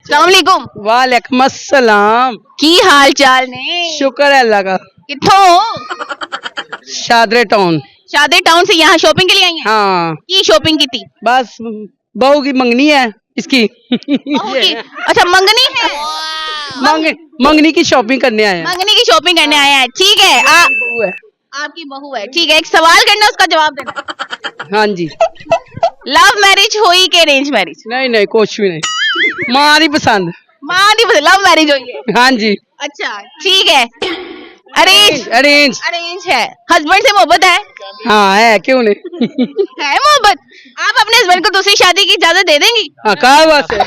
अस्सलामुअलैकुम। वालेकुम अस्सलाम। की हाल चाल ने? शुक्र है अल्लाह का। कित्थों? शादरे टाउन। शादे टाउन से यहाँ शॉपिंग के लिए आई हैं? हाँ की शॉपिंग की थी? बस बहू की मंगनी है इसकी। बहू की? अच्छा मंगनी है। मंगनी की शॉपिंग करने आए हैं। मंगनी की शॉपिंग करने आए हैं, ठीक है। बहू है। आपकी बहू है, ठीक है। एक सवाल करना उसका जवाब देना। हाँ जी। लव मैरिज हुई के अरेंज मैरिज? नहीं नहीं कुछ भी नहीं, मारी पसंद। माँ नहीं पता, लव मैरिज हुई है। हाँ जी। अच्छा ठीक है। अरेंज? अरेंज। अरेंज है। हस्बैंड से मोहब्बत है? हाँ है, क्यों नहीं। है मोहब्बत? आप अपने हस्बैंड को दूसरी शादी की इजाजत दे देंगी? हाँ कहा बात है।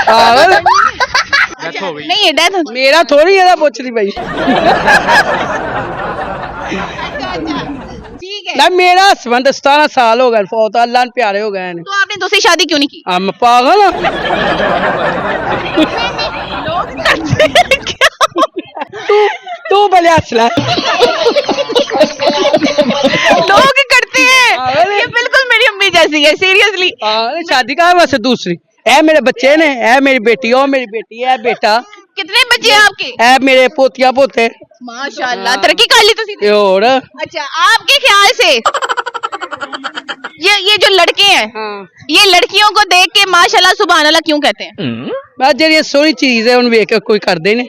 पागल। अच्छा, नहीं है डेथ। मेरा थोड़ी है पूछ रही भाई। ठीक है। ना मेरा हस्बैंड 17 साल हो गए फौत, अल्लाह ने प्यारे हो गए। तो आपने दूसरी शादी क्यों नहीं की? हम पागल हैं? तू भले हंस ले। लोग करते हैं ये, बिल्कुल मेरी अम्मी जैसी है, सीरियसली। शादी का वैसे दूसरी है, मेरे बच्चे ने है, मेरी बेटी और मेरी बेटी है, बेटा। कितने बच्चे हैं आपके? है मेरे पोतिया पोते। माशाल्लाह, तरक्की कर ली तुसी। और अच्छा, आपके ख्याल से ये जो लड़के हैं, हाँ। ये लड़कियों को देख के माशाल्लाह सुभान अल्लाह क्यों कहते हैं? बस जी सोहनी चीज है, उन वेख के कोई करते ने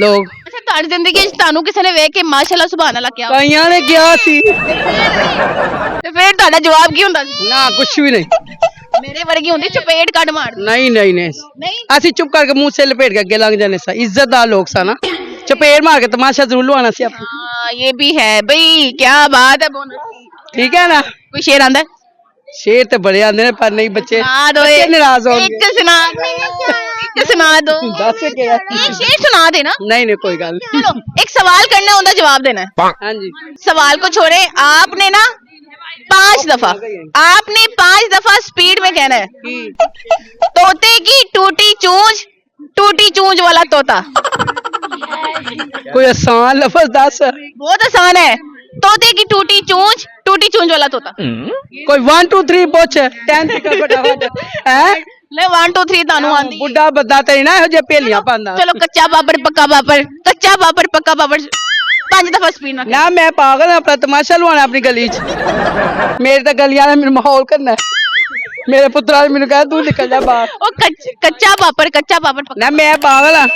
लोग। अच्छा, तुम्हारी जिंदगी तानू किसी ने वेख के माशाल्लाह सुभान अल्लाह क्या? कईयां ने किया सी। तो फिर तुम्हारा जवाब की हुंदा सी? ना कुछ भी नहीं। मेरे वर्गी हुंदी चपेट कट मार। नहीं नहीं नहीं, नहीं असि चुप करके मुंह से लपेट के अगे लग जाने सा, इज्जतदार लोग सा ना, चपेट मार के तमाशा जरूर लवाना सी। हाँ ये भी है भाई, क्या बात है बोनस। ठीक है ना। कोई शेर आंदा है? शेर तो बड़े आंदे ने पर नहीं बच्चे सुना दो, बच्चे नाराज हो एक सुना दो, एक सुना दो। दस के एक शेर सुना देना। नहीं नहीं कोई गल नहीं। चलो एक सवाल करना है, उनका जवाब देना है। हाँ जी। सवाल को छोड़े, आपने ना 5 दफा, आपने 5 दफा स्पीड में कहना है, तोते की टूटी चूंज वाला तोता। कोई आसान लफ्ज दस। बहुत आसान है। तोते की टूटी चूंज वाला तोता। कोई 1 2 3 पूछ 10 तक फटाफट है। ले 1 2 3 तानू आंदी। बुढ़ा बद्दा ते ना हो जे पेलियां पांदा। चलो कच्चा पापड़ पक्का पापड़ 5 दफा स्पीड में। ना मैं पागल हूं, अपना तमाशा लवाना अपनी गली च। मेरे तो गलियां ने मेरे माहौल करना है। मेरे पुत्रा ने मैंने कहा तू निकल जा बाहर। ओ कच्चा पापड़ पक्का। ना मैं पागल हां।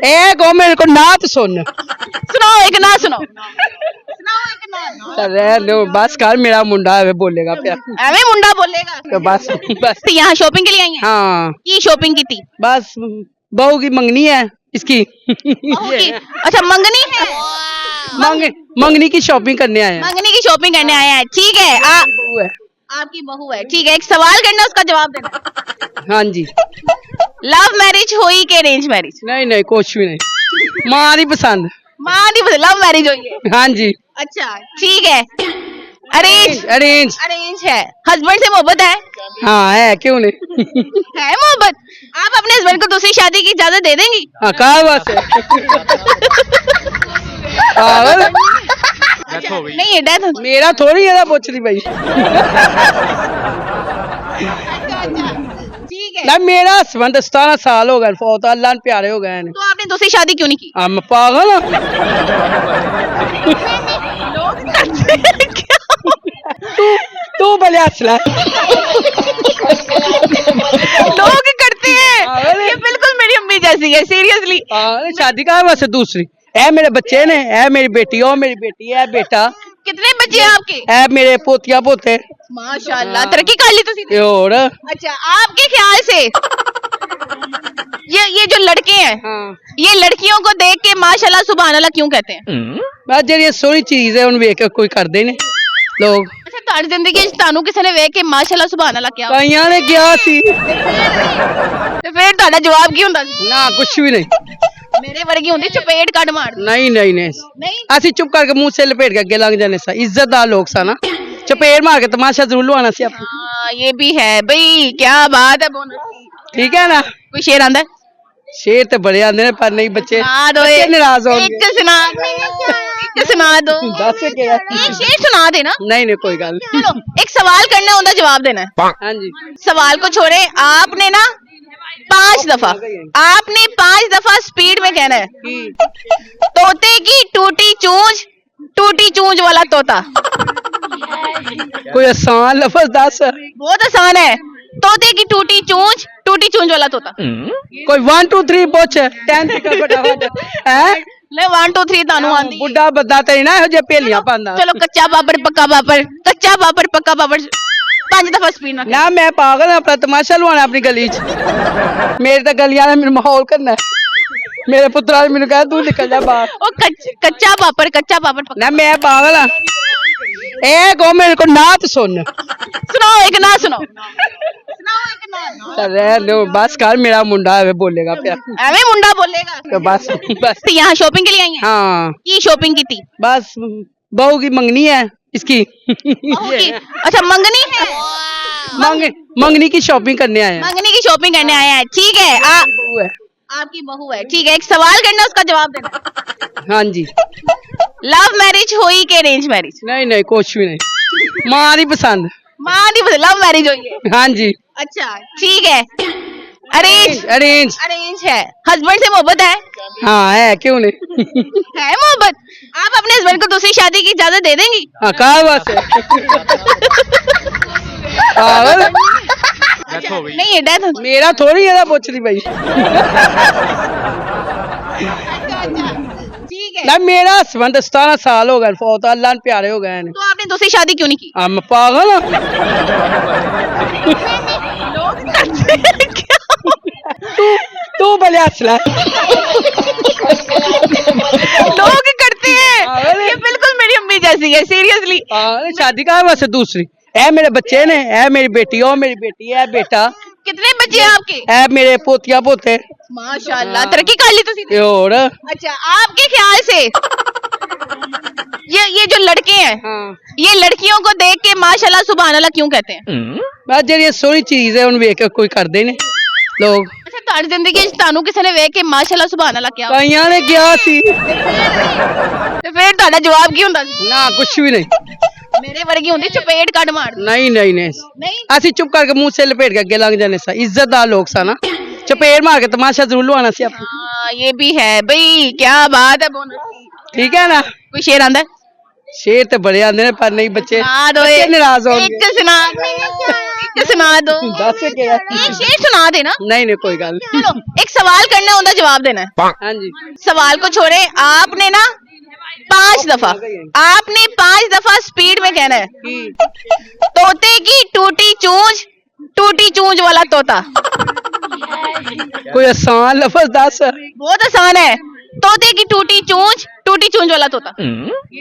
ए गो मेरे को नात सुन। सुनाओ एक ना सुनाओ। रह लो बस कर, मेरा मुंडा है बोलेगा प्यार। एवे मुंडा बोलेगा तो बस बस। तो यहाँ शॉपिंग के लिए आई हैं? हाँ की शॉपिंग की थी? बस बहू की मंगनी है इसकी। बहू की? अच्छा मंगनी है। मंगनी की शॉपिंग करने आए हैं। मंगनी की शॉपिंग करने आए हैं, ठीक है। बहू है। आपकी बहू है, ठीक है। एक सवाल करना, उसका जवाब देना। हाँ जी। लव मैरिज हुई के अरेंज मैरिज? नहीं नहीं कुछ भी नहीं, मारी पसंद। माँ नहीं पता, लव मैरिज हुई है। हाँ जी। अच्छा ठीक है। अरेंज? अरेंज। अरेंज है। हस्बैंड से मोहब्बत है? हाँ है, क्यों नहीं। है मोहब्बत? आप अपने हस्बैंड को दूसरी शादी की इजाजत दे देंगी? हाँ कहा बात है। पागल। अच्छा, नहीं है डेथ। मेरा थोड़ी है पूछ रही भाई। ठीक है। ना मेरा हस्बैंड 17 साल हो गए फौत, अल्लाह ने प्यारे हो गए। तो आपने दूसरी शादी क्यों नहीं की? हम पागल हैं? तू भले हंस ले। लोग करते हैं ये, बिल्कुल मेरी अम्मी जैसी है, सीरियसली। शादी का वैसे दूसरी है, मेरे बच्चे ने है, मेरी बेटी और मेरी बेटी है, बेटा। कितने बच्चे हैं आपके? है मेरे पोतिया पोते। माशाल्लाह, तरक्की कर ली तुसी। और अच्छा, आपके ख्याल से ये जो लड़के हैं, हाँ। ये लड़कियों को देख के माशाल्लाह सुभान अल्लाह क्यों कहते हैं? बस जी सोहनी चीज है, उन वेख के कोई करते ने लोग। अच्छा, तुम्हारी जिंदगी तानू किसी ने वेख के माशाल्लाह सुभान अल्लाह क्या? कईयां ने किया सी। तो फिर तुम्हारा जवाब की हुंदा सी? ना कुछ भी नहीं। मेरे वर्गी हुंदी चपेट कट मार। नहीं नहीं नहीं, नहीं असि चुप करके मुंह से लपेट के अगे लग जाने सा, इज्जतदार लोग सा ना, चपेट मार के तमाशा जरूर लवाना सी। हाँ ये भी है भाई, क्या बात है बोनस। ठीक है ना। कोई शेर आंदा है? शेर तो बड़े आंदे ने पर नहीं बच्चे सुना दो, नाराज हो। एक सुना दो। के सुना दो। दस के एक शेर सुना देना। नहीं नहीं कोई गल नहीं। चलो एक सवाल करना है, उनका जवाब देना है। हाँ जी सवाल को छोड़े, आपने ना 5 दफा, आपने 5 दफा स्पीड में कहना है, तोते की टूटी चूंज वाला तोता। कोई आसान लफ्ज दस। बहुत आसान है। तोते की टूटी चूंज वाला तोता। कोई 1 2 3 पुछ 10 तक फटाफट है। ले 1 2 3 तानू आंदी। बुढ़ा बंदा ते ना ਇਹੋ ਜਿਹੇ ਭੇਲੀਆਂ ਪਾਉਂਦਾ। चलो कच्चा पापड़ पक्का पापड़ 5 दफा स्पीड में। ना मैं पागल हां, अपना तमाशा लवाना अपनी गली च। मेरे तो गलियां ने मेरे माहौल करना है। मेरे पुत्रा ने मैंने कहा तू निकल जा बाहर। ओ कच्चा पापड़ पक्का। ना मैं पागल हां। ए गो मेरे को नात सुन। सुनाओ एक ना सुनाओ एक ना। चल रह लो बस कर, मेरा मुंडा है बोलेगा पिया। एवे मुंडा बोलेगा तो बस बस यहाँ शॉपिंग के लिए आई हैं? हाँ की शॉपिंग की थी? बस बहू की मंगनी है इसकी। बहू की? अच्छा मंगनी है। मंगनी की शॉपिंग करने आए हैं। मंगनी की शॉपिंग करने आए हैं, ठीक है। बहू है। आपकी बहू है, ठीक है। एक सवाल करना, उसका जवाब देना। हाँ जी। लव मैरिज हुई के अरेंज मैरिज? नहीं नहीं कुछ भी नहीं, मां दी पसंद। मां दी लव मैरिज हुई है? हाँ जी। अच्छा ठीक है। अरेंज अरेंज है। हस्बैंड से मोहब्बत है? हाँ है, क्यों नहीं। है मोहब्बत। आप अपने हस्बैंड को दूसरी शादी की इजाजत दे देंगी? हाँ कहा बस पागल। नहीं है डेथ। मेरा थोड़ी है पूछ रही भाई। ठीक है। ना मेरा हस्बैंड 17 साल हो गए फौत, अल्लाह ने प्यारे हो गए। तो आपने दूसरी शादी क्यों नहीं की? हम पागल हाँ। तू भले हंस ले। लोग करते हैं, ये बिल्कुल मेरी अम्मी जैसी है, सीरियसली। शादी का वैसे दूसरी है, मेरे बच्चे ने है, मेरी बेटी हो, मेरी बेटी है, बेटा। कितने बच्चे हैं आपके? है मेरे पोतिया पोते। माशाल्लाह तरक्की कर ली तुसी। और अच्छा आपके ख्याल से ये जो लड़के हैं, हाँ। ये लड़कियों को देख के माशाल्लाह सुभान अल्लाह क्यों कहते हैं? बस जी सोहनी चीज है, उन वेख के कोई करते ने लोग। अच्छा तुम्हारी जिंदगी च तानू किसी ने वेख के माशाल्लाह सुभान अल्लाह क्या? कईयां ने किया सी। ते फिर ਤੁਹਾਡਾ जवाब की हुंदा सी? ना कुछ भी नहीं। मेरे वर्गी हुंदी चपेट कट मार। नहीं नहीं नहीं नहीं ਅਸੀਂ ਚੁੱਪ ਕਰਕੇ ਮੂੰਹ ਸੇ ਲਪੇਟ ਕੇ ਅੱਗੇ ਲੰਘ ਜਾਣੇ ਸਾ। ਇੱਜ਼ਤਦਾਰ ਲੋਕ ਸਾ ਨਾ, ਚਪੇੜ ਮਾਰ ਕੇ ਤਮਾਸ਼ਾ ਜ਼ਰੂਰ ਲਵਾਣਾ ਸੀ ਆਪਾਂ। हाँ ये भी है भाई, क्या बात है बोनस की। ठीक है ना। कोई शेर आंदा है? शेर तो बड़े आंदे ने पर नहीं बच्चे सुना दो बच्चे एक। नाराज हो एक सुना दो, एक सुना दो। दस के एक शेर सुना देना। नहीं नहीं कोई गल नहीं। चलो एक सवाल करना है, उनका जवाब देना है। हाँ जी सवाल को छोड़े, आपने ना 5 दफा, आपने 5 दफा स्पीड में कहना है, तोते की टूटी चूंज वाला तोता। कोई आसान लफ्ज दस। बहुत आसान है। तोते की टूटी चूंज वाला तोता।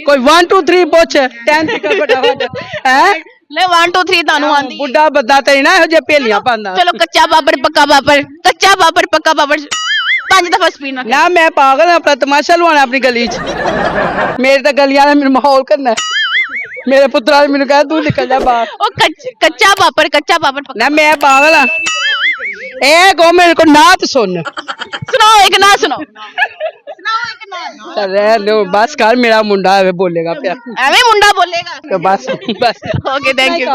कोई 1 2 3 पुछ 10 तक फटाफट है। ले 1 2 3 तानू आंदी। बुढ़ा बंदा ते ना ਇਹੋ ਜਿਹੇ ਭੇਲੀਆਂ ਪਾਉਂਦਾ। चलो कच्चा पापड़ पक्का पापड़ 5 दफा स्पीड में। ना मैं पागल हां, अपना तमाशा लवाना अपनी गली च। मेरे तो गलियां ने मेरे माहौल करना है। मेरे पुत्रा ने मैंने कहा तू निकल जा बाहर। ओ कच्चा पापड़ पक्का। ना मैं पागल हां। ए गो मेरे को नात सुन। सुनाओ एक ना सुनाओ एक ना। चल रह लो बस कर, मेरा मुंडा है बोलेगा पिया। एवे मुंडा बोलेगा। तो बस ओके थैंक यू।